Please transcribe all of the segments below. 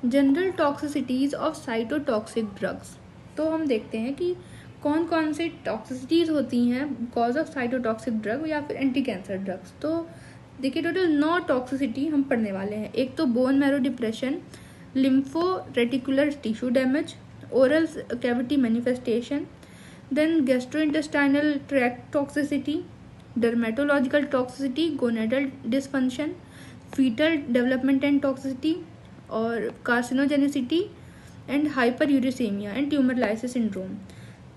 General toxicities of cytotoxic drugs. तो हम देखते हैं कि कौन कौन से टॉक्सिसिटीज़ होती हैं बिकॉज ऑफ साइटोटॉक्सिक ड्रग या फिर एंटी कैंसर ड्रग्स। तो देखिए टोटल 9 टॉक्सिसिटी हम पढ़ने वाले हैं। एक तो bone marrow depression, lympho reticular tissue damage, oral cavity manifestation, then gastrointestinal tract toxicity, dermatological toxicity, gonadal dysfunction, fetal development and toxicity, और carcinogenicity and hyper uricemia and tumour lysis syndrome.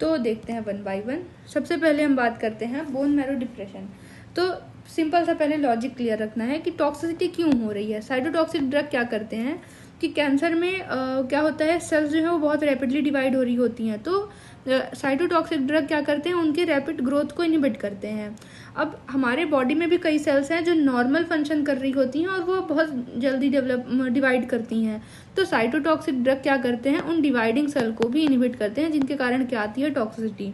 तो देखते हैं वन बाय वन। सबसे पहले हम बात करते हैं बोन मैरो डिप्रेशन। तो सिंपल सा पहले लॉजिक क्लियर रखना है कि टॉक्सिसिटी क्यों हो रही है। साइटोटॉक्सिक ड्रग क्या करते हैं कि कैंसर में क्या होता है, सेल्स जो है वो बहुत रैपिडली डिवाइड हो रही होती हैं। तो साइटोटॉक्सिक ड्रग क्या करते हैं, उनके रैपिड ग्रोथ को इनहिबिट करते हैं। अब हमारे बॉडी में भी कई सेल्स हैं जो नॉर्मल फंक्शन कर रही होती हैं और वो बहुत जल्दी डिवाइड करती हैं। तो साइटोटॉक्सिक ड्रग क्या करते हैं, उन डिवाइडिंग सेल को भी इनहिबिट करते हैं, जिनके कारण क्या आती है, टॉक्सिसिटी।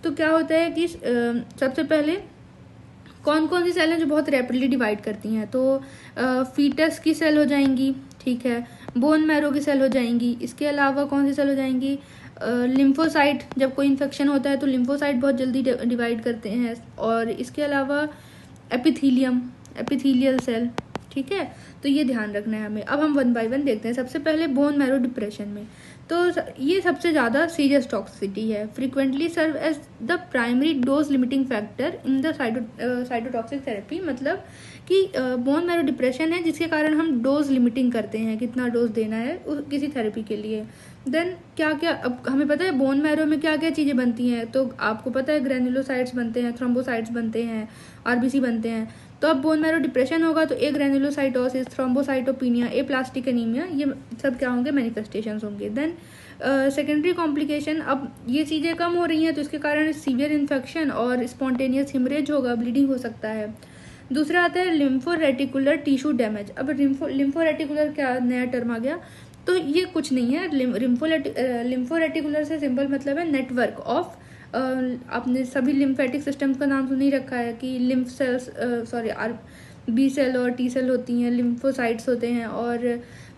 तो क्या होता है कि सबसे पहले कौन कौन सी सेल हैं जो बहुत रैपिडली डिवाइड करती हैं। तो फीटस की सेल हो जाएंगी, ठीक है, बोन मैरो की सेल हो जाएंगी। इसके अलावा कौन सी सेल हो जाएंगी, लिम्फोसाइट। जब कोई इन्फेक्शन होता है तो लिम्फोसाइट बहुत जल्दी डिवाइड करते हैं। और इसके अलावा एपिथीलियल सेल, ठीक है। तो ये ध्यान रखना है हमें। अब हम वन बाय वन देखते हैं। सबसे पहले बोन मैरो डिप्रेशन में, तो ये सबसे ज़्यादा सीरियस टॉक्सिसिटी है। Frequently serve as the primary dose limiting factor in the cytotoxic therapy. मतलब कि बोन मैरो डिप्रेशन है जिसके कारण हम डोज लिमिटिंग करते हैं, कितना डोज देना है किसी थेरेपी के लिए। देन क्या क्या, अब हमें पता है बोन मैरो में क्या क्या चीज़ें बनती हैं। तो आपको पता है ग्रेनुलोसाइट्स बनते हैं, थ्रोम्बोसाइट्स बनते हैं, आरबीसी बनते हैं। तो अब बोन मैरो डिप्रेशन होगा तो ए ग्रेनुलोसाइटोसिस, थ्रोम्बोसाइटोपिनिया, ए प्लास्टिक एनीमिया, ये सब क्या होंगे, मैनिफेस्टेशंस होंगे। देन सेकेंडरी कॉम्प्लिकेशन, अब ये चीज़ें कम हो रही हैं तो इसके कारण सीवियर इन्फेक्शन और स्पॉन्टेनियस हिमरेज होगा, ब्लीडिंग हो सकता है। दूसरा आता है लिम्फो रेटिकुलर टिश्यू डैमेज। अब लिम्फो रेटिकुलर क्या नया टर्म आ गया, तो ये कुछ नहीं है। लिम्फो रेटिकुलर से सिंपल मतलब है नेटवर्क ऑफ, आपने सभी लिम्फेटिक सिस्टम का नाम सुन ही रखा है कि लिम्फ सेल्स, बी सेल और टी सेल होती हैं, लिम्फोसाइट्स होते हैं और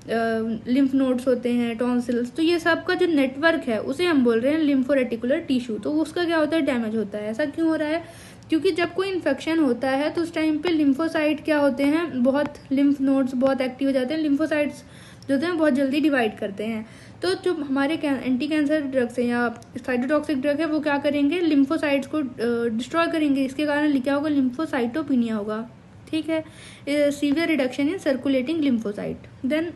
लिम्फ नोड्स होते हैं, टॉन्सिल्स। तो ये सब का जो नेटवर्क है उसे हम बोल रहे हैं लिम्फो रेटिकुलर टिश्यू। तो उसका क्या होता है, डैमेज होता है। ऐसा क्यों हो रहा है, क्योंकि जब कोई इन्फेक्शन होता है तो उस टाइम पे लिम्फोसाइट क्या होते हैं, बहुत लिम्फ नोड्स बहुत एक्टिव हो जाते हैं। लिम्फोसाइट्स जो होते हैं बहुत जल्दी डिवाइड करते हैं। तो जो हमारे एंटी कैंसर ड्रग्स हैं या साइटोटॉक्सिक ड्रग है वो क्या करेंगे, लिम्फोसाइट्स को डिस्ट्रॉय करेंगे। इसके कारण क्या होगा, लिम्फोसाइटोपिनिया होगा, ठीक है, severe reduction in circulating lymphocyte. Then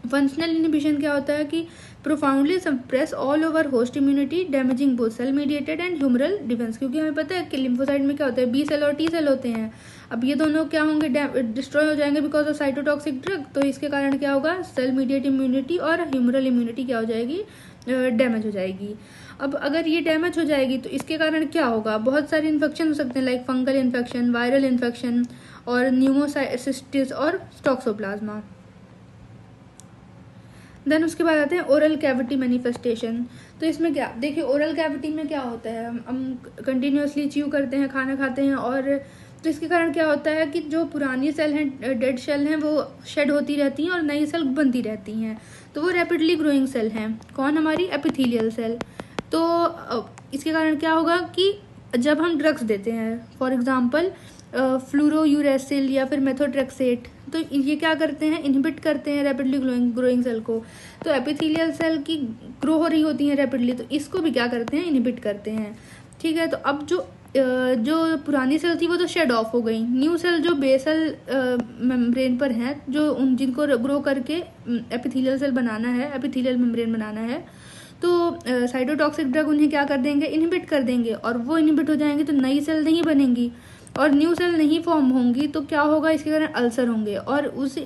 functional inhibition क्या होता है कि profoundly suppress all over host immunity, damaging both cell mediated and humoral defence. क्योंकि हमें पता है कि लिम्फोसाइट में क्या होता है, बी सेल और टी सेल होते हैं। अब ये दोनों क्या होंगे, डिस्ट्रॉय हो जाएंगे बिकॉज ऑफ साइटोटॉक्सिक ड्रग। तो इसके कारण क्या होगा, सेल मीडिएट इम्यूनिटी और ह्यूमरल इम्यूनिटी क्या हो जाएगी, डैमेज हो जाएगी। अब अगर ये डैमेज हो जाएगी तो इसके कारण क्या होगा, बहुत सारे इन्फेक्शन हो सकते हैं, like fungal infection, viral infection और न्यूमोसाइटिस और टॉक्सोप्लाज्मा। देन उसके बाद आते हैं ओरल कैविटी मैनिफेस्टेशन। तो इसमें क्या, देखिए ओरल कैविटी में क्या होता है, हम कंटिन्यूसली च्यू करते हैं, खाना खाते हैं, और तो इसके कारण क्या होता है कि जो पुरानी सेल हैं, डेड सेल हैं, वो शेड होती रहती हैं और नई सेल बनती रहती हैं। तो वो रैपिडली ग्रोइंग सेल हैं, कौन, हमारी एपिथेलियल सेल। तो इसके कारण क्या होगा कि जब हम ड्रग्स देते हैं, फॉर एग्जांपल फ्लूरोयूरेसिल या फिर मेथोट्रेक्सेट, तो ये क्या करते हैं, इनहिबिट करते हैं रैपिडली ग्रोइंग सेल को। तो एपिथेलियल सेल की ग्रो हो रही होती हैं रैपिडली, तो इसको भी क्या करते हैं, इनहिबिट करते हैं, ठीक है। तो अब जो पुरानी सेल थी वो तो शेड ऑफ हो गई। न्यू सेल जो बेसल मेम्ब्रेन पर हैं, जो जिनको ग्रो करके एपिथेलियल सेल बनाना है, एपिथेलियल मेम्ब्रेन बनाना है, तो साइटोटॉक्सिक ड्रग उन्हें क्या कर देंगे, इनहिबिट कर देंगे। और वो इनहिबिट हो जाएंगे तो नई सेल नहीं बनेंगी और न्यू सेल नहीं फॉर्म होंगी। तो क्या होगा, इसके कारण अल्सर होंगे और उस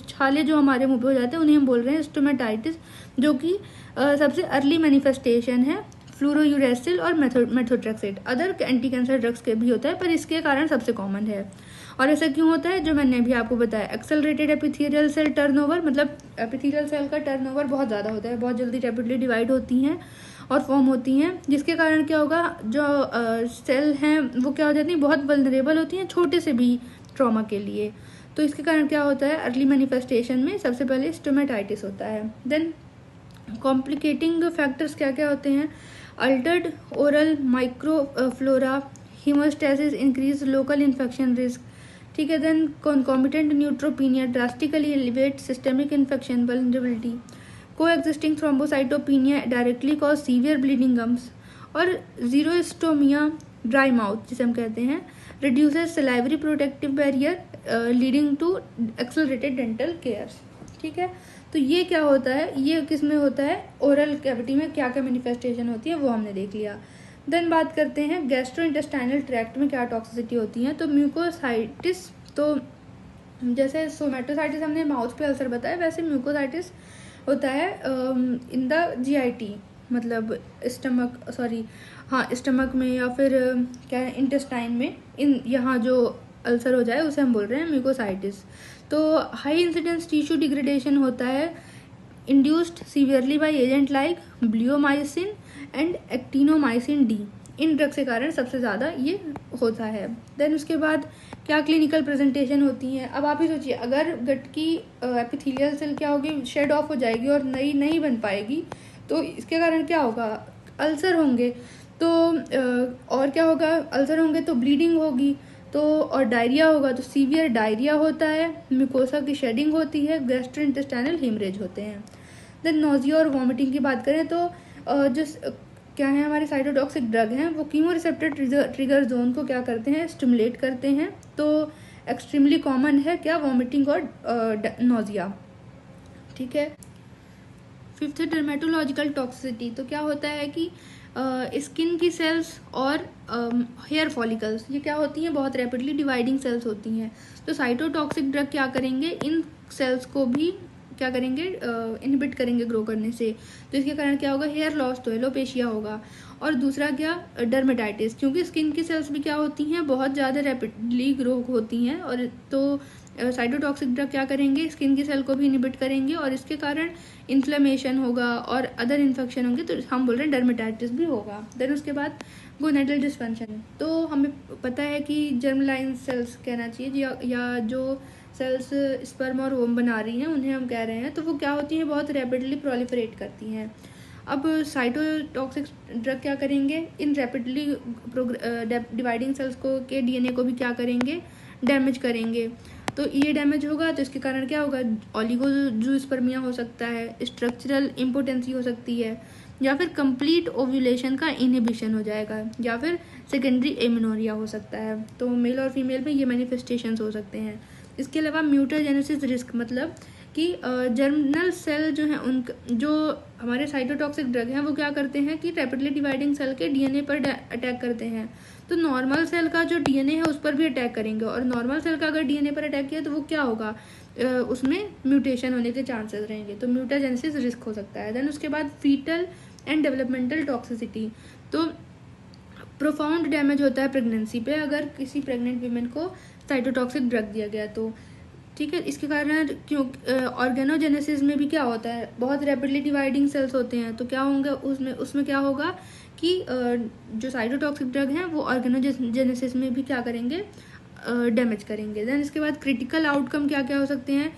छाले जो हमारे मुंह पे हो जाते हैं उन्हें हम बोल रहे हैं स्टोमेटाइटिस, जो कि सबसे अर्ली मैनिफेस्टेशन है फ्लूरोयूरेसिल और methotrexate. Other anti cancer drugs के भी होता है पर इसके कारण सबसे कॉमन है। और ऐसा क्यों होता है, जो मैंने भी आपको बताया, एक्सेलरेटेड एपिथेलियल सेल टर्नओवर, मतलब एपिथेलियल सेल का टर्नओवर बहुत ज़्यादा होता है, बहुत जल्दी रैपिडली डिवाइड होती हैं और फॉर्म होती हैं, जिसके कारण क्या होगा, जो सेल हैं वो क्या हो जाती हैं, बहुत वल्नरेबल होती हैं छोटे से भी ट्रॉमा के लिए। तो इसके कारण क्या होता है, अर्ली मैनिफेस्टेशन में सबसे पहले स्टोमेटाइटिस होता है। देन कॉम्प्लिकेटिंग फैक्टर्स क्या क्या होते हैं, altered oral microflora, haemostasis, increase local infection risk, ठीक है। Then concomitant neutropenia drastically elevate systemic infection vulnerability, coexisting thrombocytopenia directly cause severe bleeding gums, और जीरोस्टोमिया ड्राई माउथ जिसे हम कहते हैं, reduces salivary protective barrier leading to accelerated dental care, ठीक है। तो ये क्या होता है, ये किस में होता है, ओरल कैविटी में क्या क्या मैनिफेस्टेशन होती है वो हमने देख लिया। देन बात करते हैं गैस्ट्रोइंटेस्टाइनल ट्रैक्ट में क्या टॉक्सिसिटी होती है। तो म्यूकोसाइटिस, तो जैसे सोमेटोसाइटिस हमने माउथ पे अल्सर बताया, वैसे म्यूकोसाइटिस होता है इन द GIT, मतलब स्टमक में या फिर क्या है इंटेस्टाइन में, इन यहाँ जो अल्सर हो जाए उसे हम बोल रहे हैं म्यूकोसाइटिस। तो हाई इंसिडेंस टिश्यू डिग्रेडेशन होता है induced severely by agent like bleomycin and actinomycin D, in drugs के कारण सबसे ज़्यादा ये होता है। देन उसके बाद क्या क्लिनिकल प्रेजेंटेशन होती हैं। अब आप ही सोचिए, अगर गट की एपिथेलियल सेल क्या होगी, शेड ऑफ हो जाएगी और नई नहीं बन पाएगी, तो इसके कारण क्या होगा, अल्सर होंगे। तो और क्या होगा, अल्सर होंगे तो ब्लीडिंग होगी, तो और डायरिया होगा, तो सीवियर डायरिया होता है, म्यूकोसा की शेडिंग होती है, गैस्ट्रोइंटेस्टाइनल हेमरेज होते हैं। देन नोजिया और वॉमिटिंग की बात करें तो जो क्या है हमारे साइटोटॉक्सिक ड्रग हैं वो कीमो रिसेप्टर ट्रिगर जोन को क्या करते हैं, स्टिमुलेट करते हैं। तो एक्सट्रीमली कॉमन है क्या, वॉमिटिंग और नोजिया, ठीक है। फिफ्थ डर्मेटोलॉजिकल टॉक्सिसिटी, तो क्या होता है कि स्किन की सेल्स और हेयर फॉलिकल्स ये क्या होती हैं, बहुत रैपिडली डिवाइडिंग सेल्स होती हैं। तो साइटोटॉक्सिक ड्रग क्या करेंगे, इन सेल्स को भी क्या करेंगे, इनहिबिट करेंगे ग्रो करने से। तो इसके कारण क्या होगा, हेयर लॉस, तो एलोपेशिया होगा। और दूसरा क्या, डर्मेटाइटिस, क्योंकि स्किन की सेल्स भी क्या होती हैं, बहुत ज़्यादा रैपिडली ग्रो होती हैं, और तो साइटोटॉक्सिक ड्रग क्या करेंगे, स्किन की सेल को भी इनहिबिट करेंगे और इसके कारण इन्फ्लेमेशन होगा और अदर इन्फेक्शन होंगे, तो हम बोल रहे हैं डर्मेटाइटिस भी होगा। देन उसके बाद गोनेडल डिस्फंक्शन, तो हमें पता है कि जर्मलाइन सेल्स कहना चाहिए, या जो सेल्स स्पर्म और ओवम बना रही हैं उन्हें हम कह रहे हैं, तो वो क्या होती हैं, बहुत रैपिडली प्रोलिफरेट करती हैं। अब साइटोटॉक्सिक ड्रग क्या करेंगे, इन रैपिडली डिवाइडिंग सेल्स को के DNA को भी क्या करेंगे, डैमेज करेंगे। तो ये डैमेज होगा तो इसके कारण क्या होगा, ओलिगोजूस्पर्मिया हो सकता है, स्ट्रक्चरल इम्पोटेंसी हो सकती है, या फिर कंप्लीट ओव्यूलेशन का इनहिबिशन हो जाएगा, या फिर सेकेंडरी एमेनोरिया हो सकता है। तो मेल और फीमेल में ये मैनिफेस्टेशंस हो सकते हैं। इसके अलावा म्यूटाजेनेसिस रिस्क, मतलब कि जर्मिनल सेल जो हैं उन जो हमारे साइटोटॉक्सिक ड्रग हैं वो क्या करते हैं कि रैपिडली डिवाइडिंग सेल के DNA पर अटैक करते हैं। तो नॉर्मल सेल का जो DNA है उस पर भी अटैक करेंगे, और नॉर्मल सेल का अगर DNA पर अटैक किया तो वो क्या होगा, उसमें म्यूटेशन होने के चांसेस रहेंगे, तो म्यूटाजेनेसिस रिस्क हो सकता है। देन उसके बाद फीटल एंड डेवलपमेंटल टॉक्सिसिटी, तो प्रोफाउंड डैमेज होता है प्रेगनेंसी पे अगर किसी प्रेग्नेंट वीमेन को साइटोटॉक्सिक ड्रग दिया गया तो, ठीक है। इसके कारण क्यों ऑर्गेनोजेनेसिस में भी क्या होता है, बहुत रैपिडली डिवाइडिंग सेल्स होते हैं, तो क्या होंगे उसमें क्या होगा कि जो साइटोटॉक्सिक ड्रग हैं वो ऑर्गेनोजेनेसिस में भी क्या करेंगे, डैमेज करेंगे। देन इसके बाद क्रिटिकल आउटकम क्या क्या हो सकते हैं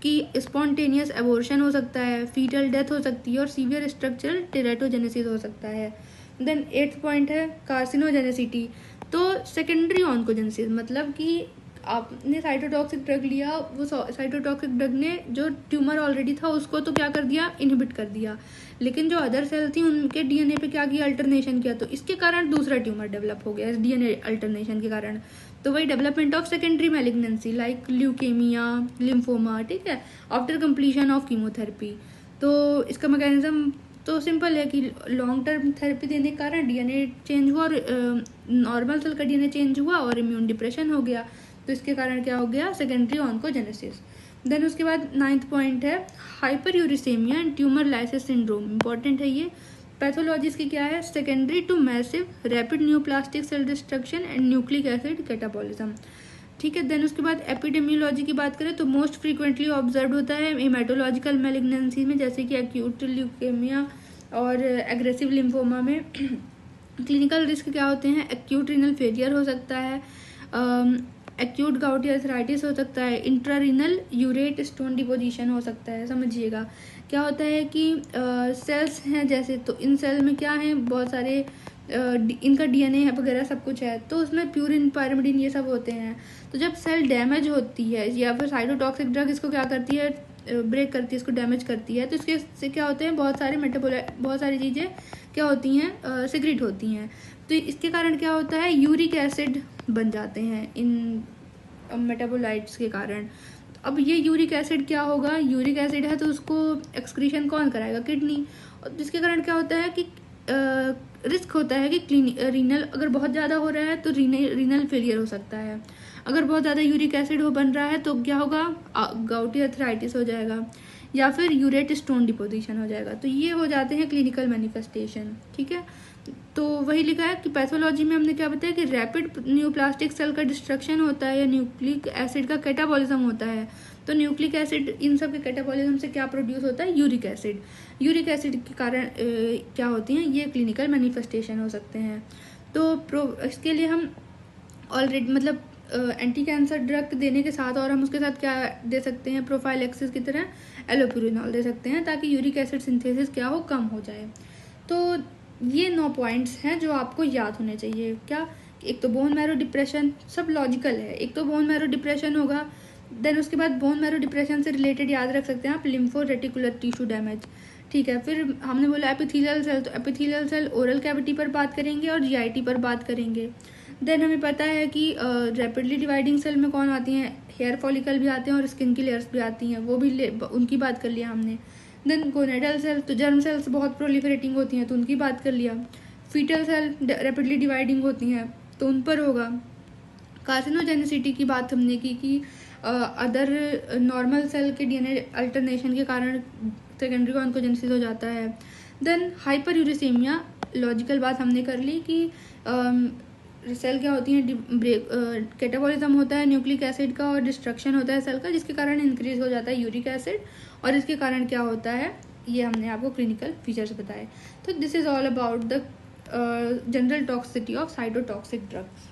कि स्पॉन्टेनियस एबॉर्शन हो सकता है, फीटल डेथ हो सकती है, और सीवियर स्ट्रक्चरल टेराटोजेनेसिस हो सकता है। देन 8th पॉइंट है कार्सिनोजेनेसिटी, तो सेकेंडरी ऑन्कोजेनेसिस, मतलब कि आपने साइटोटॉक्सिक ड्रग लिया, वो साइटोटॉक्सिक ड्रग ने जो ट्यूमर ऑलरेडी था उसको तो क्या कर दिया, इनहिबिट कर दिया, लेकिन जो अदर सेल थी उनके DNA पे क्या किया, अल्टरनेशन किया, तो इसके कारण दूसरा ट्यूमर डेवलप हो गया इस DNA अल्टरनेशन के कारण। तो वही development of secondary malignancy like leukaemia, lymphoma, ठीक है, आफ्टर कंप्लीशन ऑफ कीमोथेरेपी। तो इसका मैकेनिज्म तो सिंपल है कि लॉन्ग टर्म थेरेपी देने के कारण DNA चेंज हुआ, और नॉर्मल सेल का DNA चेंज हुआ और इम्यून डिप्रेशन हो गया, तो इसके कारण क्या हो गया, सेकेंडरी ऑन्कोजेनेसिस। देन उसके बाद 9th पॉइंट है hyper uricemia and tumour lysis syndrome, important है ये। पैथोलॉजीज की क्या है, secondary to massive rapid neoplastic cell destruction and nucleic acid catabolism, ठीक है। देन उसके बाद एपिडेमियोलॉजी की बात करें तो मोस्ट फ्रीक्वेंटली ऑब्जर्व होता है हेमाटोलॉजिकल मैलिग्नेंसी में, जैसे कि एक्यूट ल्यूकेमिया और एग्रेसिव लिम्फोमा में। क्लिनिकल रिस्क क्या होते हैं, एक्यूट रीनल फेलियर हो सकता है, एक्यूट गाउटी आर्थराइटिस हो सकता है, इंट्रारीनल यूरेट स्टोन डिपोजिशन हो सकता है। समझिएगा क्या होता है कि सेल्स हैं जैसे, तो इन सेल में क्या है, बहुत सारे इनका डीएनए है वगैरह सब कुछ है, तो उसमें प्यूरिन पायरिमिडीन ये सब होते हैं। तो जब सेल डैमेज होती है या फिर साइटोटॉक्सिक ड्रग इसको क्या करती है, ब्रेक करती है, इसको डैमेज करती है, तो इसके से क्या होते हैं, बहुत सारी चीज़ें क्या होती हैं, सिक्रेट होती हैं। तो इसके कारण क्या होता है, यूरिक एसिड बन जाते हैं इन मेटाबोलाइट्स के कारण। अब ये यूरिक एसिड क्या होगा, यूरिक एसिड है तो उसको एक्सक्रीशन कौन कराएगा, किडनी। जिसके कारण क्या होता है कि रिस्क होता है कि रीनल अगर बहुत ज़्यादा हो रहा है तो रीनल फेलियर हो सकता है। अगर बहुत ज़्यादा यूरिक एसिड बन रहा है तो क्या होगा, गाउटी आर्थराइटिस हो जाएगा या फिर यूरेट स्टोन डिपोजिशन हो जाएगा। तो ये हो जाते हैं क्लिनिकल मैनिफेस्टेशन। ठीक है, तो वही लिखा है कि पैथोलॉजी में हमने क्या बताया कि रैपिड न्यूप्लास्टिक सेल का डिस्ट्रक्शन होता है या न्यूक्लिक एसिड का कैटाबॉलिज्म होता है। तो न्यूक्लिक एसिड इन सब के कैटाबॉलिज्म से क्या प्रोड्यूस होता है, यूरिक एसिड। यूरिक एसिड के कारण क्या होती हैं, ये क्लिनिकल मैनिफेस्टेशन हो सकते हैं। तो इसके लिए हम ऑलरेडी मतलब एंटी कैंसर ड्रग देने के साथ और हम उसके साथ क्या दे सकते हैं, प्रोफाइलैक्सिस की तरह एलोप्यूरिनॉल दे सकते हैं ताकि यूरिक एसिड सिंथेसिस क्या हो, कम हो जाए। तो ये 9 पॉइंट्स हैं जो आपको याद होने चाहिए। क्या, एक तो बोन मैरो डिप्रेशन, सब लॉजिकल है। एक तो बोन मैरो डिप्रेशन होगा, देन उसके बाद बोन मैरो डिप्रेशन से रिलेटेड याद रख सकते हैं आप लिम्फो रेटिकुलर टिश्यू डैमेज। ठीक है, फिर हमने बोला एपिथेलियल सेल, तो एपिथेलियल सेल ओरल कैविटी पर बात करेंगे और जीआईटी पर बात करेंगे। देन हमें पता है कि रैपिडली डिवाइडिंग सेल में कौन आती हैं, हेयर फॉलिकल भी आते हैं और स्किन की लेयर्स भी आती हैं, वो भी उनकी बात कर लिया हमने। देन गोनेडल सेल, तो जर्म सेल्स बहुत प्रोलिफरेटिंग होती हैं तो उनकी बात कर लिया। फीटल सेल रैपिडली डिवाइडिंग होती हैं तो उन पर होगा। कार्सिनोजेनिसिटी की बात हमने की कि अदर नॉर्मल सेल के डीएनए अल्टरनेशन के कारण सेकेंडरी ऑन्कोजेनेसिस हो जाता है। देन हाइपर यूरिसेमिया, लॉजिकल बात हमने कर ली कि सेल क्या होती है, कैटाबॉलिज्म होता है न्यूक्लिक एसिड का और डिस्ट्रक्शन होता है सेल का, जिसके कारण इंक्रीज हो जाता है यूरिक एसिड और इसके कारण क्या होता है, ये हमने आपको क्लिनिकल फीचर्स बताए। तो this is all about the general toxicity of cytotoxic drugs.